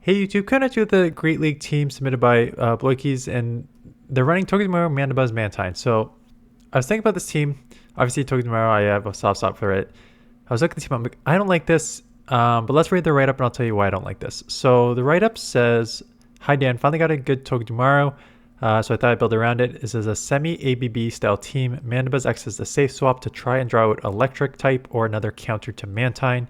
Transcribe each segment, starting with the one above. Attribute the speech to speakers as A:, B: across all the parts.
A: Hey YouTube, coming at you with the Great League team submitted by Bloikies, and they're running togedemaru, mandibuzz, mantine. So I was thinking about this team. Obviously, togedemaru, I have a soft spot for it. I was looking at the team, I'm like, I don't like this, but let's read the write-up and I'll tell you why I don't like this. So the write-up says, "Hi Dan, finally got a good togedemaru, so I thought I'd build around it. This is a semi-ABB style team. Mandibuzz acts as the safe swap to try and draw out electric type or another counter to mantine.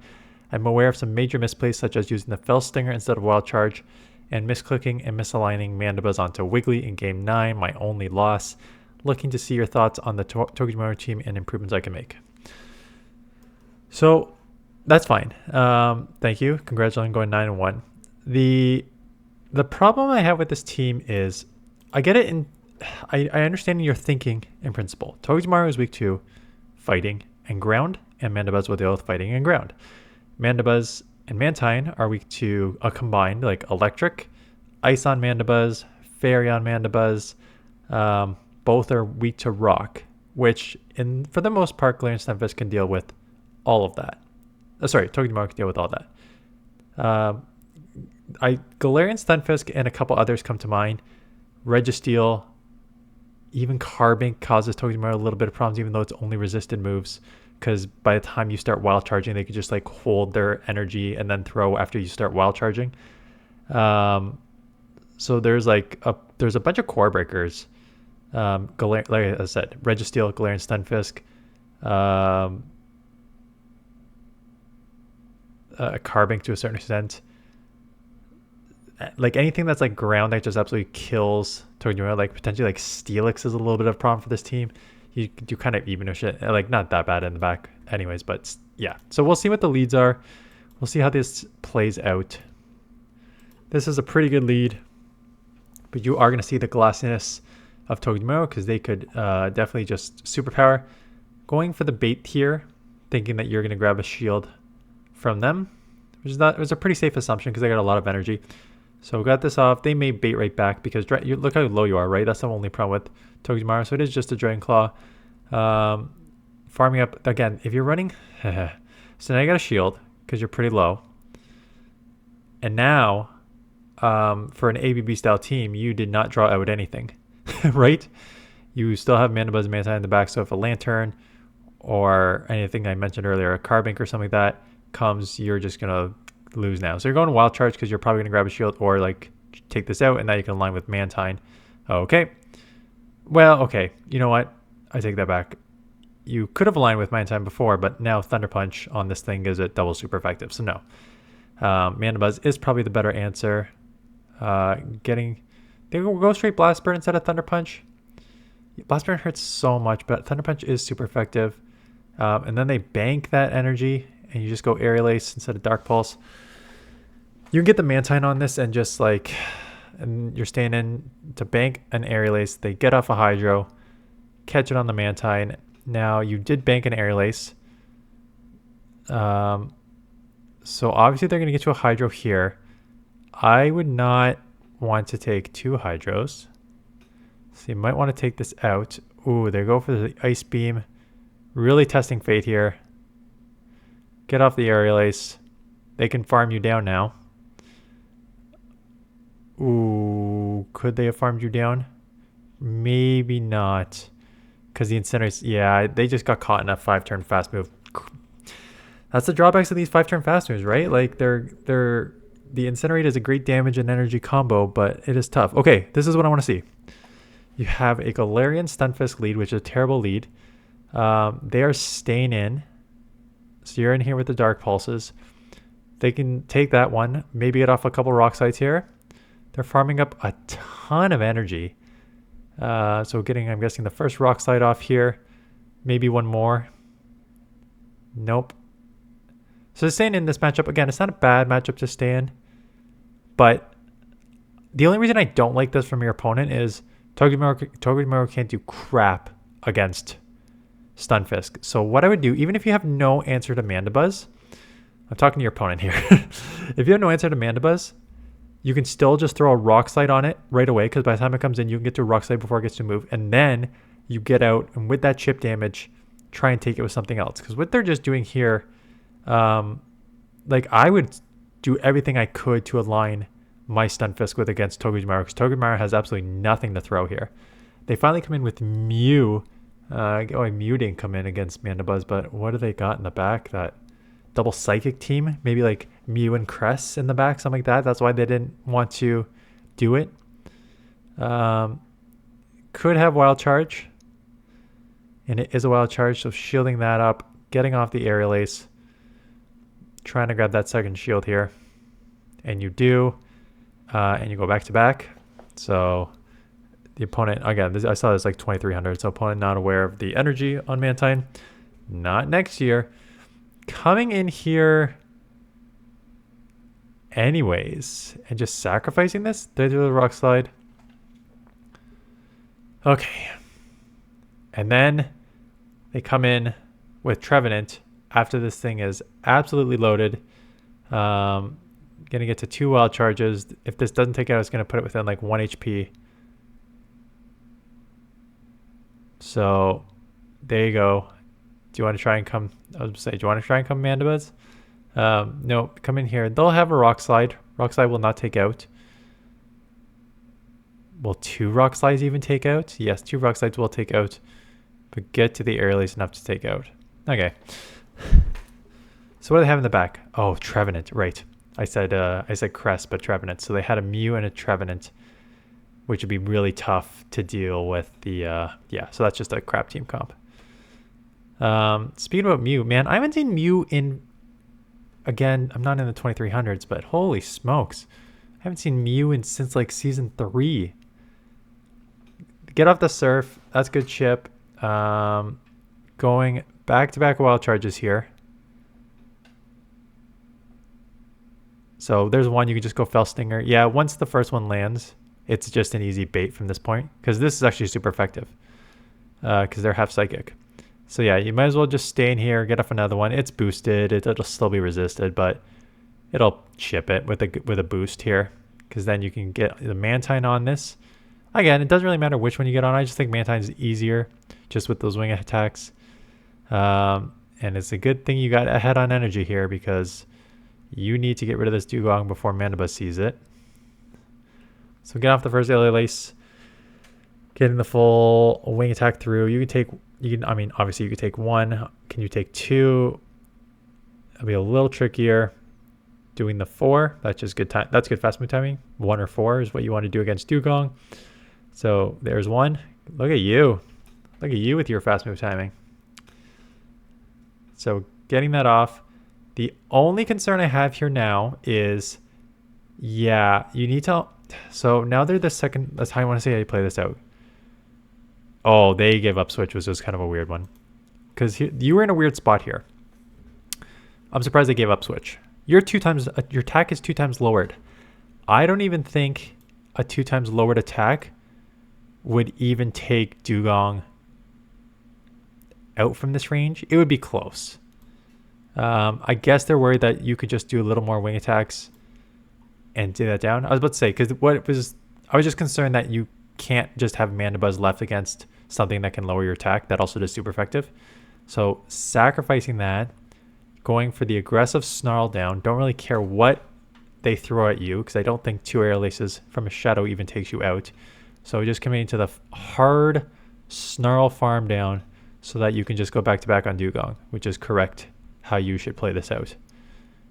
A: I'm aware of some major misplays such as using the Fell Stinger instead of Wild Charge and misclicking and misaligning Mandibuzz onto Wiggly in Game 9, my only loss. Looking to see your thoughts on the Togedemaru team and improvements I can make." So that's fine. Thank you. Congratulations on going 9-1. The problem I have with this team is I get it, and I understand your thinking in principle. Togedemaru is weak to fighting and ground, and Mandibuzz will deal with fighting and ground. Mandibuzz and Mantine are weak to a combined, like electric, ice on Mandibuzz, fairy on Mandibuzz. Both are weak to rock, which for the most part, Galarian Stunfisk can deal with all of that. Togedemaru can deal with all that. Galarian Stunfisk and a couple others come to mind. Registeel, even Carbink causes Togedemaru a little bit of problems, even though it's only resisted moves. Because by the time you start wild charging, they could just like hold their energy and then throw after you start wild charging. So there's a bunch of core breakers. Like I said, Registeel, Galarian Stunfisk, Carbink to a certain extent. Like anything that's like ground that just absolutely kills Togedemaru, like potentially like Steelix is a little bit of a problem for this team. You do kind of even shit, like not that bad in the back anyways, but yeah. So we'll see what the leads are. We'll see how this plays out. This is a pretty good lead, but you are going to see the glassiness of Togedemaru because they could definitely just superpower. Going for the bait here, thinking that you're going to grab a shield from them, which is not, it was a pretty safe assumption because they got a lot of energy. So we got this off. They may bait right back because look how low you are, right? That's the only problem with Togedemaru. So it is just a Dragon Claw. Farming up, again, if you're running... So now you got a shield because you're pretty low. And now, for an ABB style team, you did not draw out anything, right? You still have Mandibuzz and Mantine in the back. So if a Lantern or anything I mentioned earlier, a Carbink or something like that comes, you're just going to lose now. So you're going Wild Charge because you're probably going to grab a shield or like take this out, and now you can align with Mantine. Okay. Well, okay. You know what? I take that back. You could have aligned with Mantine before, but now Thunder Punch on this thing gives it double super effective. So no. Mandibuzz is probably the better answer. They will go straight Blast Burn instead of Thunder Punch. Blast Burn hurts so much, but Thunder Punch is super effective. And then they bank that energy, and you just go Aerial Ace instead of Dark Pulse. You can get the Mantine on this and just like, and you're staying in to bank an Aerial Ace. They get off a Hydro, catch it on the Mantine. Now you did bank an Aerial Ace. So obviously they're going to get you a Hydro here. I would not want to take two Hydros. So you might want to take this out. Ooh, they go for the Ice Beam. Really testing fate here. Get off the Aerial Ace. They can farm you down now. Ooh, could they have farmed you down? Maybe not. Because the Incinerators, yeah, they just got caught in a 5-turn fast move. That's the drawbacks of these 5-turn fast moves, right? Like the Incinerate is a great damage and energy combo, but it is tough. Okay, this is what I want to see. You have a Galarian Stunfisk lead, which is a terrible lead. They are staying in. So you're in here with the Dark Pulses. They can take that one, maybe get off a couple Rock Slides here. They're farming up a ton of energy. So getting, I'm guessing, the first Rock Slide off here. Maybe one more. Nope. So staying in this matchup, again, it's not a bad matchup to stay in. But the only reason I don't like this from your opponent is Togedemaru can't do crap against Stunfisk. So what I would do, even if you have no answer to Mandibuzz, I'm talking to your opponent here. If you have no answer to Mandibuzz, you can still just throw a Rock Slide on it right away, because by the time it comes in, you can get to a Rock Slide before it gets to move. And then you get out, and with that chip damage, try and take it with something else. Because what they're just doing here, like I would do everything I could to align my Stunfisk with against Togedemaru, because Togedemaru has absolutely nothing to throw here. They finally come in with Mew. Mew didn't come in against Mandibuzz, but what do they got in the back? That double Psychic team? Maybe like Mew and Cress in the back, something like that. That's why they didn't want to do it. Could have Wild Charge. And it is a Wild Charge, so shielding that up, getting off the Aerial Ace, trying to grab that second shield here. And you do, and you go back to back. So the opponent, again, I saw this like 2300, so opponent not aware of the energy on Mantine. Not next year. Coming in here anyways, and just sacrificing this. They do the Rock Slide. Okay. And then they come in with Trevenant after this thing is absolutely loaded. Gonna get to 2 Wild Charges. If this doesn't take out, it's gonna put it within like 1 HP. So there you go. Do you want to try and come? I was gonna say, do you want to try and come Mandibuzz? No, come in here. They'll have a Rock Slide. Rock Slide will not take out. Will 2 Rock Slides even take out? Yes, 2 Rock Slides will take out. But get to the Aerial Ace enough to take out. Okay. So what do they have in the back? Oh, Trevenant. Right. I said Crest, but Trevenant. So they had a Mew and a Trevenant, which would be really tough to deal with the... yeah, so that's just a crap team comp. Speaking about Mew, man, I haven't seen Mew in... Again, I'm not in the 2300s, but holy smokes. I haven't seen Mew since like season 3. Get off the Surf. That's good chip. Going back-to-back Wild Charges here. So there's one. You can just go Fell Stinger. Yeah, once the first one lands, it's just an easy bait from this point. Because this is actually super effective. Because they're half Psychic. So yeah, you might as well just stay in here, get off another one. It's boosted. It'll still be resisted, but it'll chip it with a boost here. Because then you can get the Mantine on this. Again, it doesn't really matter which one you get on. I just think Mantine's easier just with those wing attacks. And it's a good thing you got ahead on energy here because you need to get rid of this Dugong before Mandibuzz sees it. So get off the first Aerial Ace. Getting the full wing attack through. I mean, obviously you could take 1. Can you take 2? It'll be a little trickier. Doing the 4, that's just good time. That's good fast move timing. 1 or 4 is what you want to do against Dugong. So there's 1. Look at you. Look at you with your fast move timing. So getting that off. The only concern I have here now is, yeah, you need to... So now they're the second... That's how I want to say how you play this out. Oh, they gave up switch, was just kind of a weird one. Because you were in a weird spot here. I'm surprised they gave up switch. Your attack is 2 times lowered. I don't even think a 2 times lowered attack would even take Dugong out from this range. It would be close. I guess they're worried that you could just do a little more wing attacks and do that down. I was about to say, because I was just concerned that you can't just have Mandibuzz left against something that can lower your attack that also does super effective. So sacrificing that, going for the aggressive Snarl down. Don't really care what they throw at you because I don't think 2 Aerial Aces from a Shadow even takes you out. So just committing to the hard Snarl farm down so that you can just go back-to-back on Dugong, which is correct how you should play this out.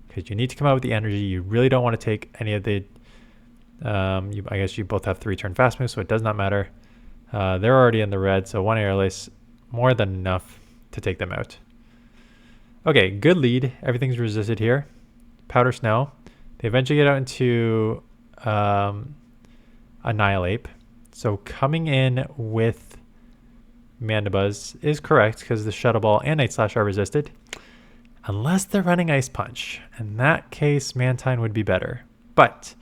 A: Because you need to come out with the energy. You really don't want to take any of the... I guess you both have 3-turn fast moves, so it does not matter. They're already in the red, so 1 Aerial Ace, more than enough to take them out. Okay, good lead. Everything's resisted here. Powder Snow. They eventually get out into Annihilate. So coming in with Mandibuzz is correct because the Shuttle Ball and Night Slash are resisted. Unless they're running Ice Punch. In that case, Mantine would be better. But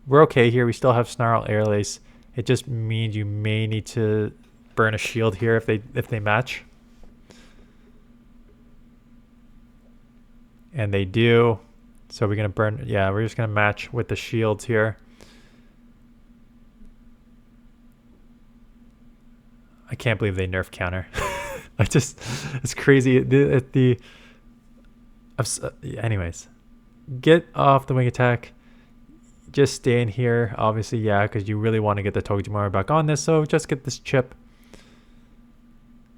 A: we're okay here. We still have Snarl, Aerial Ace. It just means you may need to burn a shield here if they match. And they do. So we're going to burn. Yeah, we're just going to match with the shields here. I can't believe they nerf counter. It's crazy. Anyways, get off the wing attack. just stay in here. Obviously, yeah, because you really want to get the togedemaru back on this. So just get this chip.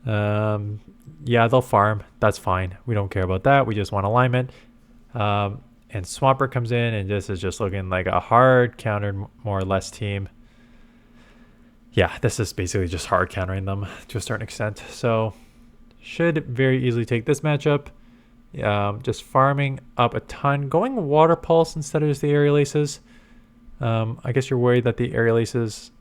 A: Yeah, they'll farm. That's fine. We don't care about that. We just want alignment. And Swampert comes in, and this is just looking like a hard countered, more or less team. Yeah, this is basically just hard countering them to a certain extent. So should very easily take this matchup. Just farming up a ton. Going Water Pulse instead of just the Aerial Aces. I guess you're worried that the Aerial Aces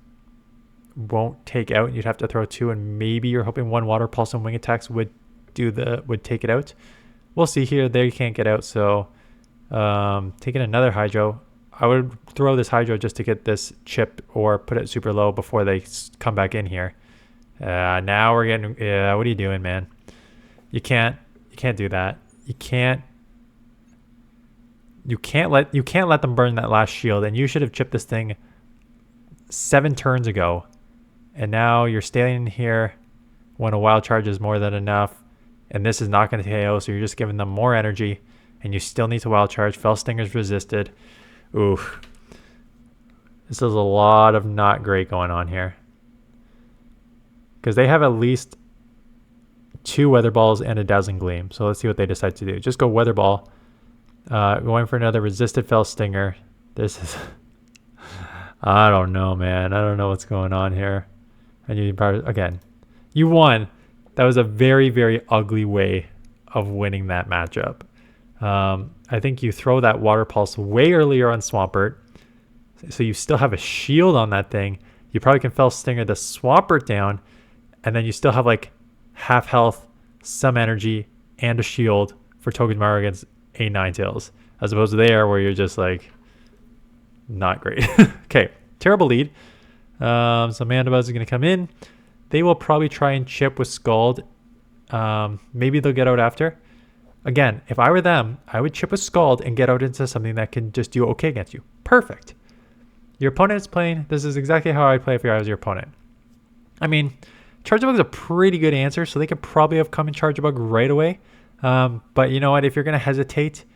A: won't take out. You'd have to throw 2, and maybe you're hoping 1 Water Pulse and Wing Attacks would take it out. We'll see here. They can't get out, so taking another Hydro. I would throw this Hydro just to get this chip or put it super low before they come back in here. Now we're getting, yeah, what are you doing, man? You can't do that. You can't let them burn that last shield, and you should have chipped this thing 7 turns ago. And now you're staying here when a wild charge is more than enough, and this is not going to KO, so you're just giving them more energy, and you still need to wild charge. Fell Stinger's resisted. Oof. This is a lot of not great going on here. Because they have at least 2 Weather Balls and a Dazzling Gleam. So let's see what they decide to do. Just go Weather Ball. Going for another resisted Fell Stinger. This is... I don't know, man. I don't know what's going on here. And you probably... Again, you won. That was a very, very ugly way of winning that matchup. I think you throw that Water Pulse way earlier on Swampert, so you still have a shield on that thing. You probably can Fell Stinger the Swampert down, and then you still have like half health, some energy, and a shield for togedemaru against a Ninetales, as opposed to there where you're just like not great. Okay, terrible lead. So Mandibuzz is going to come in. They will probably try and chip with Scald. Maybe they'll get out after. Again, if I were them, I would chip a Scald and get out into something that can just do okay against you. Perfect. Your opponent is playing. This is exactly how I'd play if I was your opponent. I mean, Charge Bug is a pretty good answer, so they could probably have come in Charge Bug right away. But you know what? If you're going to hesitate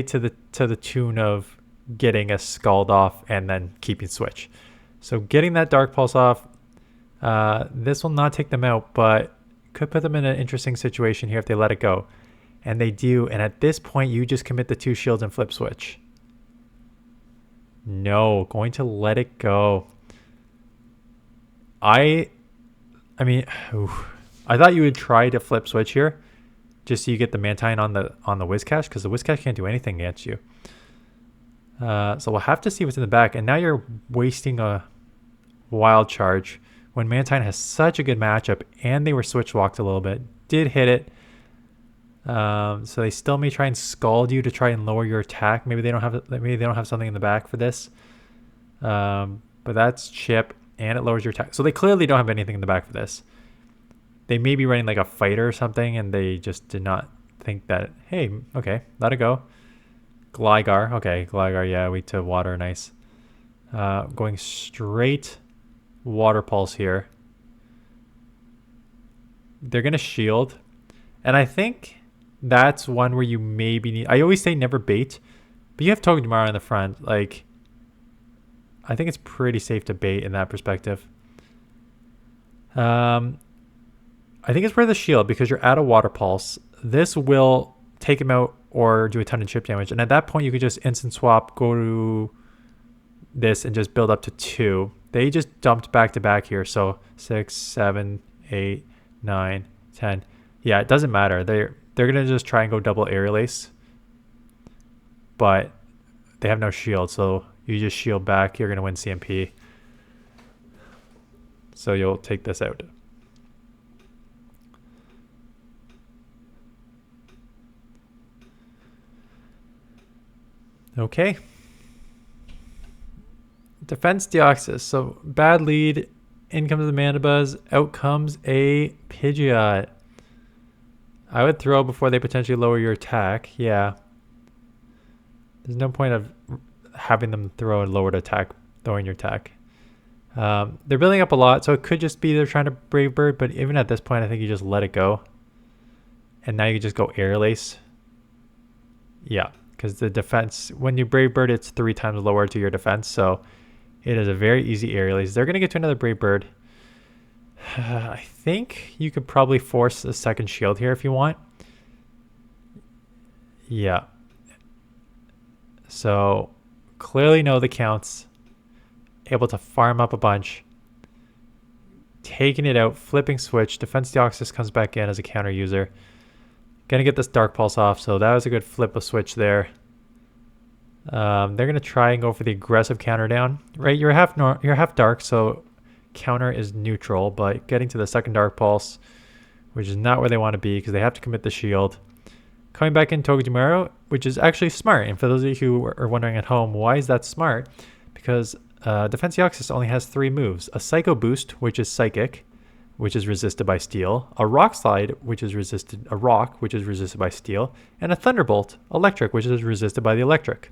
A: to the tune of getting a Scald off and then keeping Switch. So getting that Dark Pulse off, this will not take them out, but could put them in an interesting situation here if they let it go. And they do, and at this point, you just commit the 2 shields and flip Switch. No, going to let it go. I mean, I thought you would try to flip Switch here, just so you get the Mantine on the Whiscash, because the Whiscash can't do anything against you. So we'll have to see what's in the back, and now you're wasting a Wild Charge when Mantine has such a good matchup, and they were Switch walked a little bit, did hit it. So they still may try and Scald you to try and lower your attack. Maybe they don't have something in the back for this. But that's chip, and it lowers your attack. So they clearly don't have anything in the back for this. They may be running like a fighter or something, and they just did not think that, hey, okay, let it go. Gligar. Okay, Gligar, yeah, weak to water, nice. Going straight Water Pulse here. They're going to shield. And I think that's one where you maybe need... I always say never bait, but you have togedemaru in the front. Like, I think it's pretty safe to bait in that perspective. I think it's worth a shield because you're at a Water Pulse. This will take him out or do a ton of chip damage. And at that point, you could just instant swap, go to this, and just build up to 2. They just dumped back to back here. So 6, 7, 8, 9, 10. Yeah, it doesn't matter. They're going to just try and go double Aerial Ace. But they have no shield, so you just shield back. You're going to win CMP. So you'll take this out. Okay. Defense Deoxys. So bad lead. In comes the Mandibuzz. Out comes a Pidgeot. I would throw before they potentially lower your attack. Yeah. There's no point of having them throw a lowered attack, throwing your attack. They're building up a lot, so it could just be they're trying to Brave Bird, but even at this point, I think you just let it go. And now you can just go Aerial Ace. Yeah. because the defense, when you Brave Bird, it's 3 times lower to your defense. So it is a very easy area release. They're going to get to another Brave Bird. I think you could probably force a second shield here if you want. Yeah. So clearly know the counts. Able to farm up a bunch. Taking it out, flipping switch. Defense Deoxys comes back in as a counter user. Gonna get this Dark Pulse off, so that was a good flip of switch there. They're gonna try and go for the aggressive counter down. Right, you're half dark, so counter is neutral, but getting to the second Dark Pulse, which is not where they want to be because they have to commit the shield. Coming back in togedemaru, which is actually smart. And for those of you who are wondering at home, why is that smart? Because Defense Deoxys only has 3 moves. A Psycho Boost, which is Psychic, which is resisted by Steel. A Rock Slide, which is resisted, a Rock, which is resisted by Steel. And a Thunderbolt, Electric, which is resisted by the Electric.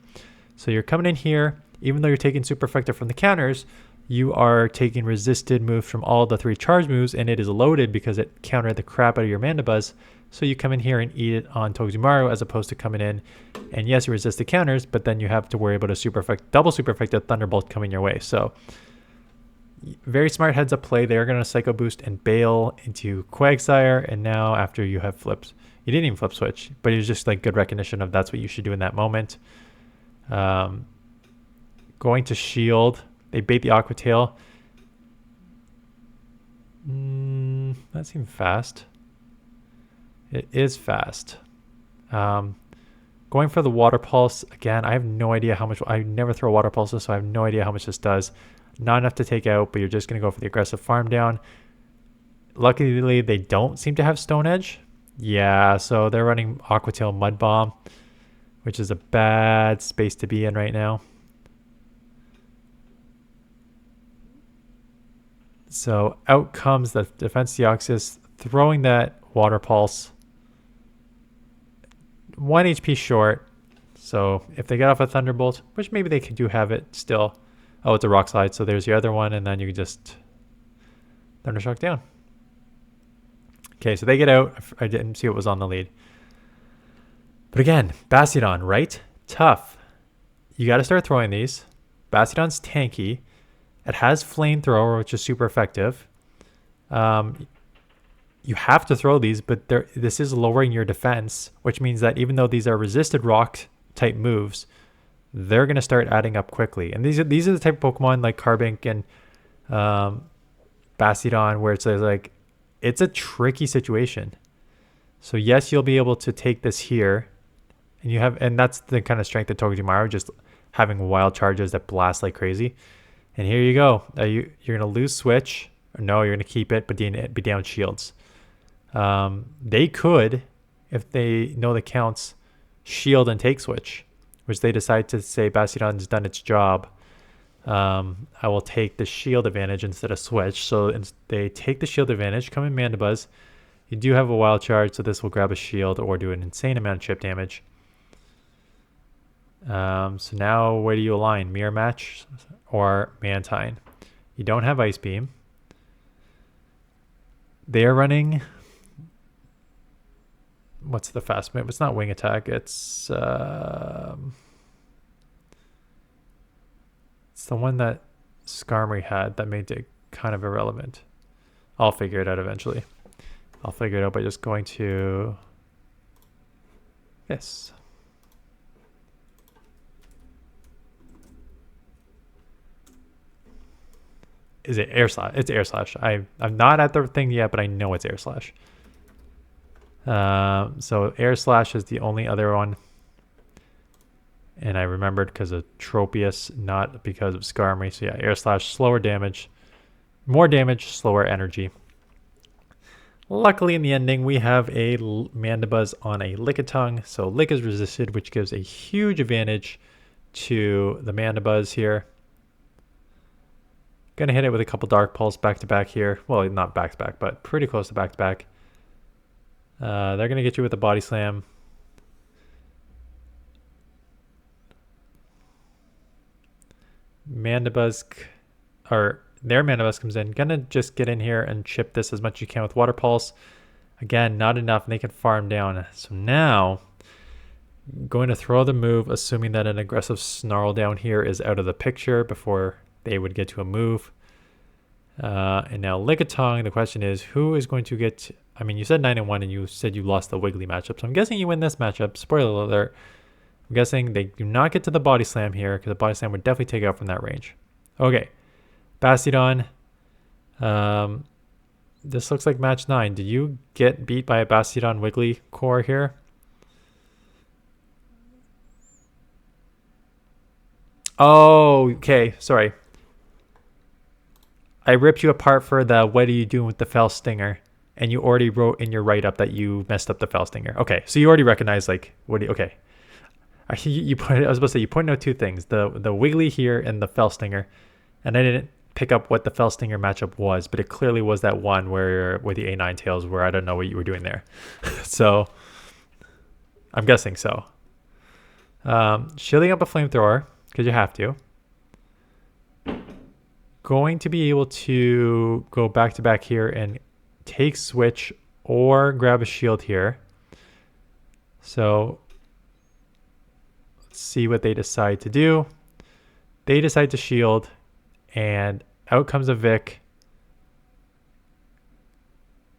A: So you're coming in here, even though you're taking super effective from the counters, you are taking resisted moves from all the 3 charge moves, and it is loaded because it countered the crap out of your mandibuzz. So you come in here and eat it on togedemaru as opposed to coming in, and yes, you resist the counters, but then you have to worry about a double super effective Thunderbolt coming your way. So very smart heads up play. They're going to Psycho Boost and bail into Quagsire, and now after you have flipped, you didn't even flip switch, but it was just like good recognition of that's what you should do in that moment. Going to shield. They bait the Aqua Tail. That seemed fast. It is fast. Going for the Water Pulse. Again, I have no idea how much. I never throw Water Pulses, so I have no idea how much this does. Not enough to take out, but you're just going to go for the aggressive farm down. Luckily, they don't seem to have Stone Edge. Yeah, so they're running Aqua Tail Mud Bomb, which is a bad space to be in right now. So out comes the Defense Deoxys, throwing that Water Pulse. 1 HP short. So if they get off a Thunderbolt, which maybe they do have it still. Oh, it's a Rock Slide. So there's your other one, and then you just Thundershock down. Okay, so they get out. I didn't see what was on the lead. But again, Bastiodon, right? Tough. You got to start throwing these. Bastiodon's tanky. It has Flamethrower, which is super effective. You have to throw these, but this is lowering your defense, which means that even though these are resisted rock type moves, they're going to start adding up quickly. And these are the type of Pokemon like Carbink and Bastiodon where it's like, it's a tricky situation. So yes, you'll be able to take this here, and that's the kind of strength of togedemaru, just having wild charges that blast like crazy. And here you go. You're going to lose switch. Or no, you're going to keep it, but be down shields. They could, if they know the counts, shield and take switch, which they decide to say Bastiodon's done its job. I will take the shield advantage instead of switch. So they take the shield advantage, come in Mandibuzz. You do have a wild charge, so this will grab a shield or do an insane amount of chip damage. So now where do you align? Mirror Match or Mantine? You don't have Ice Beam. They are running... What's the fast move? It's not Wing Attack. It's the one that Skarmory had that made it kind of irrelevant. I'll figure it out eventually. I'll figure it out by just going to this. Is it Air Slash? It's Air Slash. I'm not at the thing yet, but I know it's Air Slash. So Air Slash is the only other one. And I remembered because of Tropius, not because of Skarmory. So yeah, Air Slash, slower damage. More damage, slower energy. Luckily in the ending, we have a Mandibuzz on a Lickitung. So Lick is resisted, which gives a huge advantage to the Mandibuzz here. Gonna hit it with a couple Dark Pulse back to back here. Well, not back to back, but pretty close to back to back. They're gonna get you with a Body Slam. Mandibuzz, or their Mandibuzz comes in. Gonna just get in here and chip this as much as you can with Water Pulse. Again, not enough, and they can farm down. So now Going to throw the move, assuming that an aggressive snarl down here is out of the picture before they would get to a move. And now Lickitung, the question is, who is going to get... I mean, you said 9-1 and you said you lost the Wiggly matchup. So I'm guessing you win this matchup. Spoiler alert. I'm guessing they do not get to the Body Slam here because the Body Slam would definitely take out from that range. Okay. Bastiodon. This looks like match 9. Did you get beat by a Bastiodon Wiggly core here? Oh, okay. Sorry. I ripped you apart for the what are you doing with the Fell Stinger? And you already wrote in your write-up that you messed up the Fell Stinger. Okay, so you already recognize, like, what do you... Okay. I was supposed to say, you pointed out two things. The Wiggly here and the Fell Stinger. And I didn't pick up what the Fell Stinger matchup was, but it clearly was that one where with the A9 tails where I don't know what you were doing there. So, I'm guessing so. Shielding up a Flamethrower, because you have to. Going to be able to go back to back here and take switch or grab a shield here. So let's see what they decide to do. They decide to shield and out comes a Vic.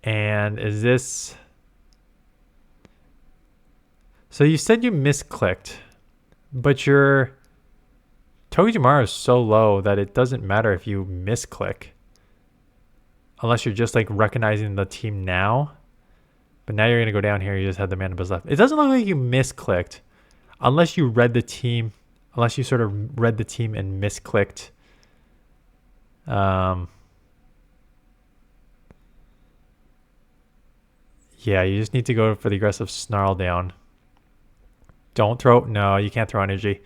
A: And is this... So you said you misclicked, but your togedemaru is so low that it doesn't matter if you misclick. Unless you're just like recognizing the team now. But now you're going to go down here. You just had the mandibuzz left. It doesn't look like you misclicked. Unless you read the team. Unless you sort of read the team and misclicked. Yeah, you just need to go for the aggressive snarl down. Don't throw. No, you can't throw energy.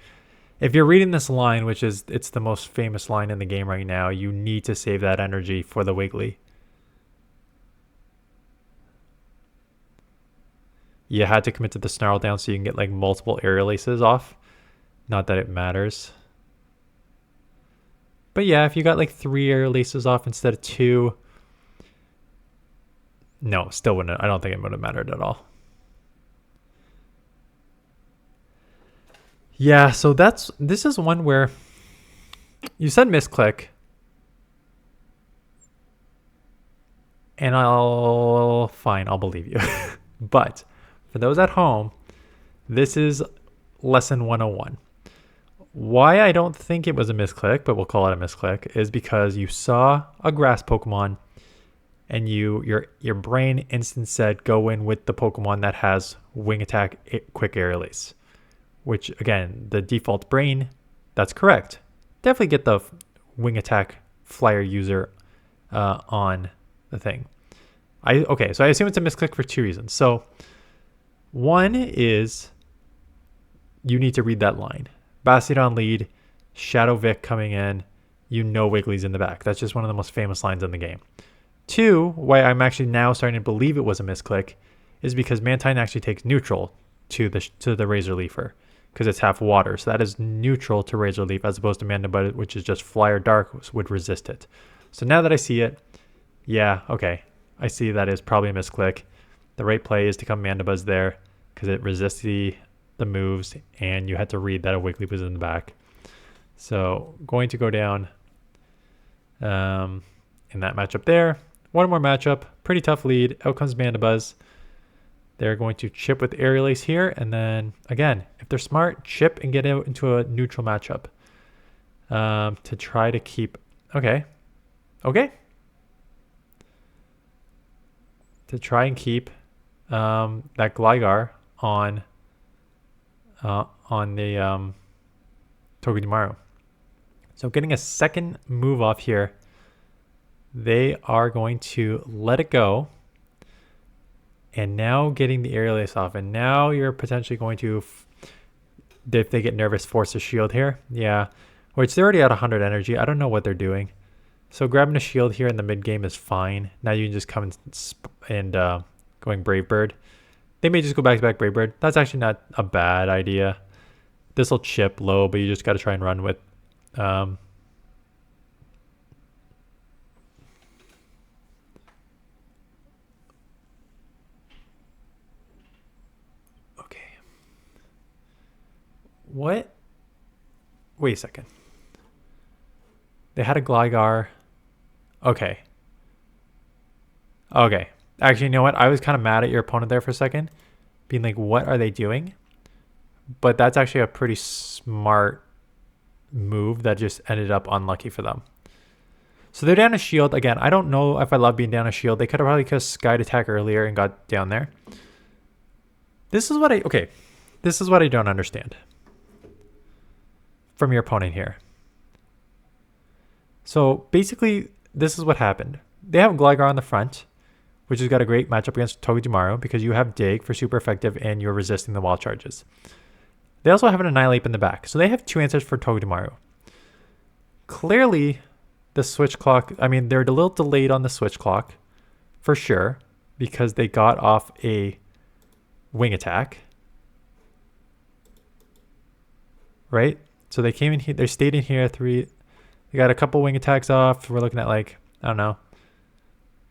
A: If you're reading this line, which is it's the most famous line in the game right now, you need to save that energy for the Wiggly. You had to commit to the snarl down so you can get like multiple aerial aces off. Not that it matters. But yeah, if you got like 3 aerial aces off instead of 2, no, still wouldn't. I don't think it would have mattered at all. Yeah, so this is one where you said misclick. And I'll believe you. But for those at home, this is lesson 101. Why I don't think it was a misclick, but we'll call it a misclick, is because you saw a grass Pokemon and your brain instant said go in with the Pokemon that has wing attack quick aerial ace. Which, again, the default brain, that's correct. Definitely get the wing attack flyer user on the thing. Okay, so I assume it's a misclick for 2 reasons. So, one is you need to read that line. Bastiodon lead, Shadow Vic coming in, you know Wiggly's in the back. That's just one of the most famous lines in the game. 2, why I'm actually now starting to believe it was a misclick, is because Mantine actually takes neutral to the Razor Leafer. Because it's half water, so that is neutral to Razor Leaf as opposed to Mandibuzz, which is just Flyer Dark, would resist it. So now that I see it, yeah, okay, I see that is probably a misclick. The right play is to come Mandibuzz there because it resists the moves, and you had to read that a Wiggly was in the back. So going to go down in that matchup there. One more matchup, pretty tough lead. Out comes Mandibuzz. They're going to chip with Aerial Ace here. And then, again, if they're smart, chip and get out into a neutral matchup to try to keep... Okay. To try and keep that GLIGAR on the togedemaru. So getting a second move off here. They are going to let it go. And now getting the aerial ace off. And now you're potentially going to, if they get nervous, force a shield here. Yeah. Which they're already at 100 energy. I don't know what they're doing. So grabbing a shield here in the mid game is fine. Now you can just come and going Brave Bird. They may just go back to back Brave Bird. That's actually not a bad idea. This will chip low, but you just got to try and run with... What? Wait a second. They had a Gligar. Okay. Okay. Actually, you know what? I was kind of mad at your opponent there for a second. Being like, what are they doing? But that's actually a pretty smart move that just ended up unlucky for them. So they're down a shield. Again, I don't know if I love being down a shield. They could have probably just Sky'd attack earlier and got down there. This is what I don't understand from your opponent here. So basically, this is what happened. They have Gligar on the front, which has got a great matchup against Togedemaru because you have Dig for super effective and you're resisting the wall charges. They also have an Annihilate in the back. So they have two answers for Togedemaru. Clearly, the switch clock, I mean, they're a little delayed on the switch clock for sure because they got off a wing attack. Right? So they came in here, they stayed in here they got a couple wing attacks off. We're looking at like, I don't know,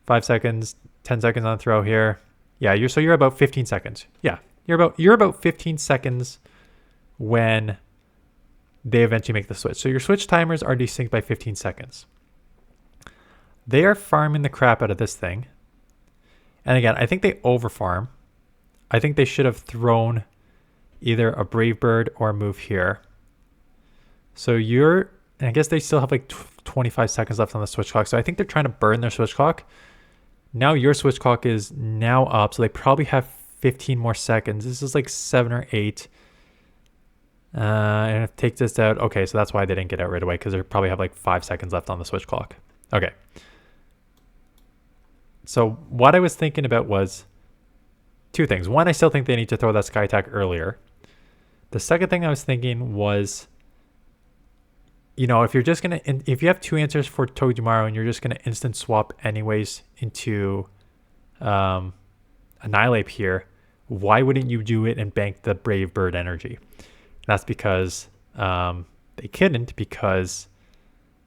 A: 5 seconds, 10 seconds on the throw here. Yeah, you're about 15 seconds. Yeah, you're about 15 seconds when they eventually make the switch. So your switch timers are desynced by 15 seconds. They are farming the crap out of this thing. And again, I think they overfarm. I think they should have thrown either a Brave Bird or a move here. So I guess they still have like 25 seconds left on the switch clock. So I think they're trying to burn their switch clock. Now your switch clock is now up. So they probably have 15 more seconds. This is like 7 or 8. And if take this out. Okay, so that's why they didn't get out right away because they probably have like 5 seconds left on the switch clock. Okay. So what I was thinking about was two things. One, I still think they need to throw that Sky Attack earlier. The second thing I was thinking was, if if you have two answers for Togedemaru and you're just gonna instant swap anyways into Annihilate here, why wouldn't you do it and bank the Brave Bird energy? That's because they couldn't because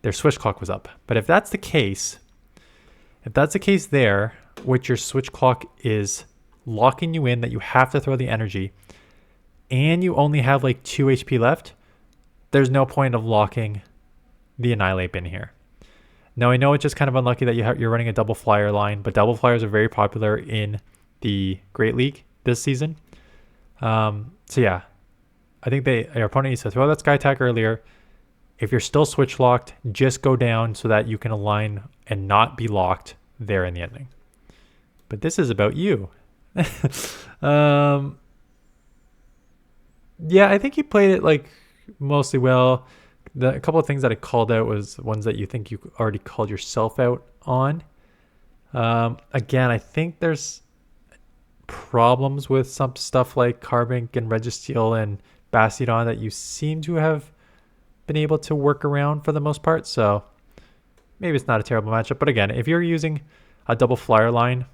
A: their switch clock was up. But if that's the case there, which your switch clock is locking you in that you have to throw the energy and you only have like 2 HP left, there's no point of locking the Annihilate in here. Now I know it's just kind of unlucky that you're running a double flyer line, but double flyers are very popular in the Great League this season. So yeah, I think your opponent needs to throw that Sky Attack earlier. If you're still switch locked, just go down so that you can align and not be locked there in the ending. But this is about you. Yeah, I think you played it like mostly well. A couple of things that I called out was ones that you think you already called yourself out on. Again, I think there's problems with some stuff like Carbink and Registeel and Bastiodon that you seem to have been able to work around for the most part. So maybe it's not a terrible matchup. But again, if you're using a double flyer line,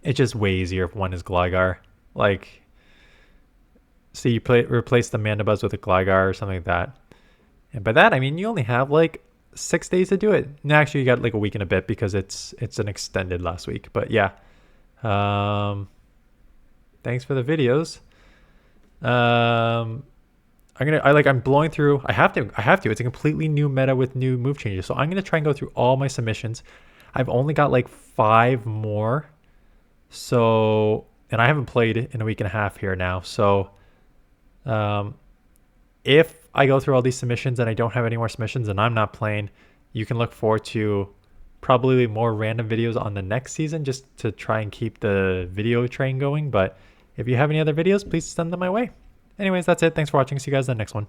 A: it's just way easier if one is Gligar. Like, so you replace the mandibuzz with a Gligar or something like that. And by that, I mean, you only have like 6 days to do it. No, actually, you got like a week and a bit because it's an extended last week. But yeah, thanks for the videos. I'm blowing through. I have to. It's a completely new meta with new move changes. So I'm going to try and go through all my submissions. I've only got like 5 more. So, and I haven't played in a week and a half here now. So, if I go through all these submissions and I don't have any more submissions and I'm not playing, you can look forward to probably more random videos on the next season just to try and keep the video train going. But if you have any other videos, please send them my way. Anyways, that's it. Thanks for watching. See you guys in the next one.